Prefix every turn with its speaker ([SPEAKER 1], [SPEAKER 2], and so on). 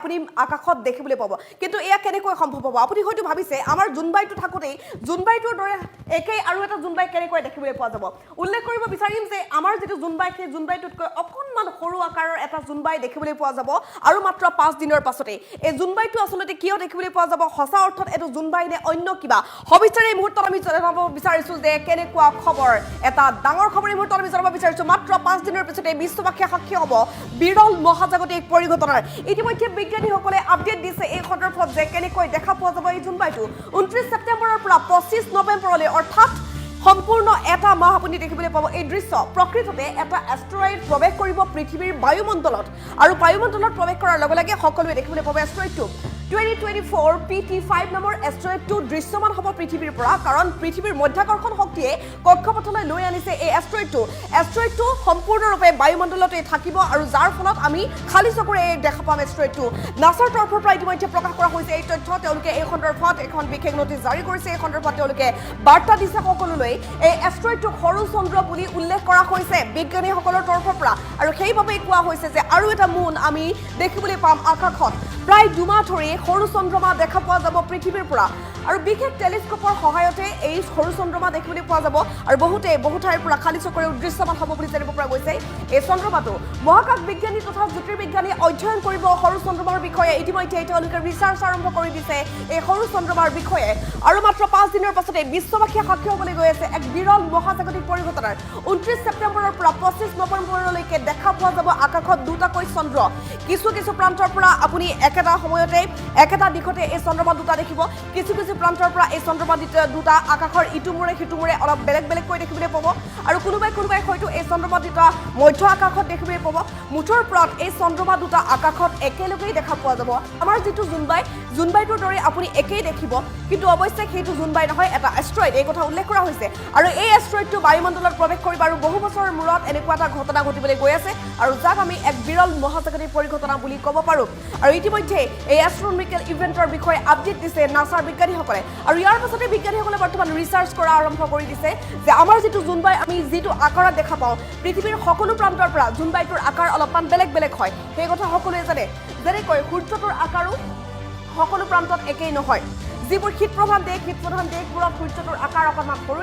[SPEAKER 1] আপুনি আকাশত দেখিবলৈ পাব কিন্তু এয়া কেনেকৈ সম্ভৱ হ'ব আপুনি হয়তো ভাবিছে আমাৰ জুনবাইটো থাকোতেই জুনবাইটোৰ দৰে একেই আৰু এটা জুনবাই কেনেকৈ দেখিবলৈ পোৱা যাব উল্লেখ কৰিব বিচাৰিম যে আমাৰ যেটো জুনবাই সেই জুনবাইটোতকৈ অকনমান সৰু আকাৰৰ এটা জুনবাই দেখিবলৈ পোৱা যাব আৰু মাত্ৰ 5 দিনৰ পাছতে এই জুনবাইটো আসলতে কিয় দেখিবলৈ পোৱা যাব সঁচা অৰ্থত এটো জুনবাই নে অন্য কিবা হবিচাৰে এই মুহূৰ্তত আমি জনাব বিচাৰিছো যে কেনেকুৱা খবৰ এটা ডাঙৰ খবৰ এই মুহূৰ্তত আমি জনাব বিচাৰিছো মাত্ৰ 5 দিনৰ পিছতে বিশ্ববাসী সাক্ষী হ'ব বিৰল মহাজাগতিক পৰিঘটনাৰ ইতিমধ্যে বিজ্ঞানীসকলে আপডেট দিছে এই সন্দৰ্ভত যে কেনেকৈ দেখা পোৱা যাব এই জুনবাইটো 29 সেপ্টেম্বৰৰ পৰা 25 নৱেম্বৰলৈ অৰ্থাৎ সম্পূৰ্ণ এটা মাহ আপুনি দেখিবলৈ পাব এই দৃশ্য প্ৰকৃততে এটা এষ্ট্ৰয়েড প্ৰৱেশ কৰিব পৃথিৱীৰ বায়ুমণ্ডলত আৰু বায়ুমণ্ডলত প্ৰৱেশ কৰাৰ লগে লগে সকলোৱে দেখিবলৈ পাব এষ্ট্ৰয়েডটো 2024 PT5 নামৰ এষ্ট্ৰয়েডটো দৃশ্যমান হ'ব পৃথিৱীৰ পৰা কাৰণ পৃথিৱীৰ মধ্যাকৰ্ষণ শক্তিয়ে কক্ষপথলৈ লৈ আনিছে এই এষ্ট্ৰয়েডটো সম্পূৰ্ণৰূপে বায়ুমণ্ডলতে থাকিব আৰু যাৰ ফলত আমি খালি চকুৰে দেখা পাম এষ্ট্ৰয়েডটো নাছাৰ তৰফৰ পৰা ইতিমধ্যে প্ৰকাশ কৰা হৈছে এই তথ্য তেওঁলোকে এই সন্দৰ্ভত এখন বিশেষ নটিচ জাৰি কৰিছে এই সন্দৰ্ভত তেওঁলোকে বাৰ্তা দিছে সকলোলৈ এই এষ্ট্ৰয়েডটো সৰু চন্দ্ৰ বুলি উল্লেখ কৰা হৈছে বিজ্ঞানীসকলৰ তৰফৰ পৰা আৰু সেইভাবে কোৱা হৈছে যে আৰু এটা মুন আমি দেখিবলৈ পাম আকাশত প্ৰায় দুমাহ ধৰি সৰু চন্দ্ৰমা দেখা পোৱা যাব পৃথিৱীৰ পৰা আৰু বিশেষ টেলিস্কোপৰ সহায়তে এই সৰু চন্দ্ৰমা দেখিবলৈ পোৱা যাব আৰু বহু ঠাইৰ পৰা খালি চকুৰে দৃশ্যমান হ'ব বুলি জানিব পৰা গৈছে এই চন্দ্ৰমাটো মহাকাশ বিজ্ঞানী তথা জ্যোতিৰ্বিজ্ঞানী অধ্যয়ন কৰিব সৰু চন্দ্ৰমাৰ বিষয়ে ইতিমধ্যে তেওঁলোকে ৰিচাৰ্চ আৰম্ভ কৰি দিছে এই সৰু চন্দ্ৰমাৰ বিষয়ে আৰু মাত্ৰ 5 দিনৰ পাছতে বিশ্ববাসীয়ে সাক্ষী হ'বলৈ গৈ আছে এক বিৰল মহাজাগতিক পৰিঘটনাৰ 29 সেপ্টেম্বৰৰ পৰা 25 নৱেম্বৰলৈকে দেখা পোৱা যাব আকাশত দুটাকৈ চন্দ্ৰ কিছু প্ৰান্তৰ পৰা আপুনি একেটা সময়তে একেটা দিশতে এই চন্দ্ৰমা দুটা দেখিব কিছু প্ৰান্তৰ পৰা এই চন্দ্ৰমা দুটা আকাশৰ ইটোমূৰে সিটোমূৰে অলপ বেলেগ দেখিবলৈ পাব আৰু কোনোবাই হয়তো এই চন্দ্ৰমা দুটা মধ্য আকাশত দেখিবলৈ পাব মুঠৰ ওপৰত এই চন্দ্ৰমা দুটা আকাশত একেলগেই দেখা পোৱা যাব আমাৰ যেটো জুনবাইটোৰ দৰে আপুনি একেই দেখিব কিন্তু অৱশ্যে সেইটো জুনবাই নহয় এটা এষ্ট্ৰয়েড এই কথা উল্লেখ কৰা হৈছে আৰু এই এষ্ট্ৰয়েডটো বায়ুমণ্ডলত প্ৰৱেশ কৰিব আৰু বহু বছৰৰ মূৰত এনেকুৱা এটা ঘটনা ঘটিবলৈ গৈ আছে আৰু যাক আমি এক বিৰল মহাজাগতিক পৰিঘটনা বুলি ক'ব পাৰো আৰু ইতিমধ্যে এই এষ্ট্ৰনমিকেল ইভেন্টৰ বিষয়ে আপডেট দিছে নাছাৰ বিজ্ঞানীসকলে আৰু ইয়াৰ পাছতে বিজ্ঞানীসকলে বৰ্তমান ৰিচাৰ্চ কৰা আৰম্ভ কৰি দিছে যে আমাৰ যেটো জুনবাই আমি যেটো আকাৰত দেখা পাওঁ পৃথিৱীৰ সকলো প্ৰান্তৰ পৰা জুনবাইটোৰ আকাৰ অলপমান বেলেগ হয় সেই কথা সকলোৱে জানে যেনেকৈ সূৰ্যটোৰ আকাৰো সকলো প্ৰান্তত একেই নহয় যিবোৰ শীতপ্ৰধান দেশবোৰত সূৰ্যটোৰ আকাৰ অকণমান সৰু